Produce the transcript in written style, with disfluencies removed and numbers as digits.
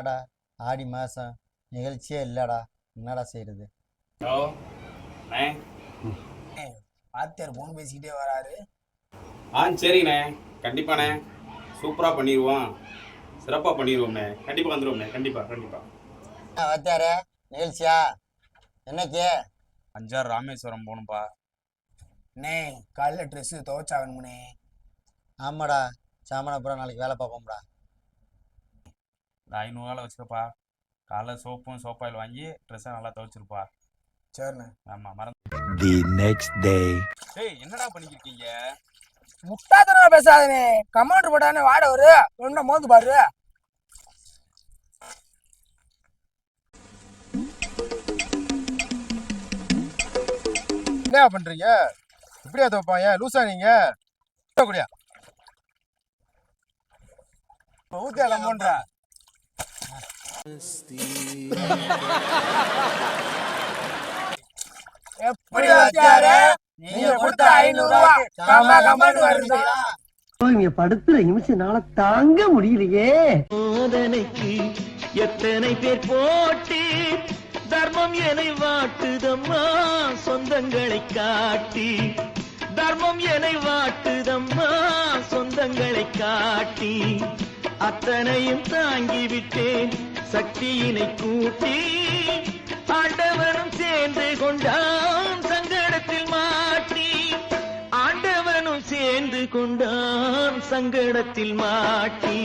என்னடா ஆடி மாதம் நிகழ்ச்சியே இல்லைடா, என்னடா செய்கிறது? ஹலோ அண்ணே. வாத்தியார் போன் பேசிக்கிட்டே வராரு. சரிண்ணே, கண்டிப்பாண்ணே, சூப்பராக பண்ணிடுவோம், சிறப்பாக பண்ணிடுவோம்ண்ணே, கண்டிப்பாக வந்துடுவோம்ண்ணே, கண்டிப்பாக. வாத்தியார நிகழ்ச்சியா என்னைக்கு? 5 ராமேஸ்வரம் போகணும்ப்பா. அண்ணே காலைல ட்ரெஸ்ஸு துவைச்சாகணும்ண்ணே. ஆமாடா, சாமனப்புறம் நாளைக்கு வேலை பார்ப்போம்டா. 500 வேலை வச்சுக்கப்பா. காலைல சோப்பும் சோப்பாயில் வாங்கி ட்ரெஸ்ஸை நல்லா துவைச்சிருப்பா. சரிண்ணே. ஆமாம், மறந்து. The next day. ஏய், என்னடா பண்ணிக்கிருக்கீங்க? முட்டாத்தனமா பேசாதே. கமாண்டர் போட்டானே வாட ஒரு ஒன்ன மோந்து பாரு. என்ன பண்றீங்க? இப்படியா தோப்பாங்க? லூசா நீங்க? கூடியா ஊத்தியா லம்போன்ற எப்படி வாத்தியாரே நீங்க கொடுத்த 500 ரூபாய் கமாண்ட் வருது. இங்க படுத்துற நிமிஷம்னால தாங்க முடியலையே. சோதனைக்கு எத்தனை பேர் போட்டி தர்மம் என்னை வாட்டுதம்மா சொந்தங்களை காட்டி. தர்மம் என்னை வாட்டுதம்மா சொந்தங்களை காட்டி. அத்தனையும் தாங்கிவிட்டேன் சக்தியினை கூட்டி. ஆண்டவனும் சேர்ந்து கொண்டான் சங்கடத்தில் மாட்டி. ஆண்டவனும் சேர்ந்து கொண்டான் சங்கடத்தில் மாட்டி.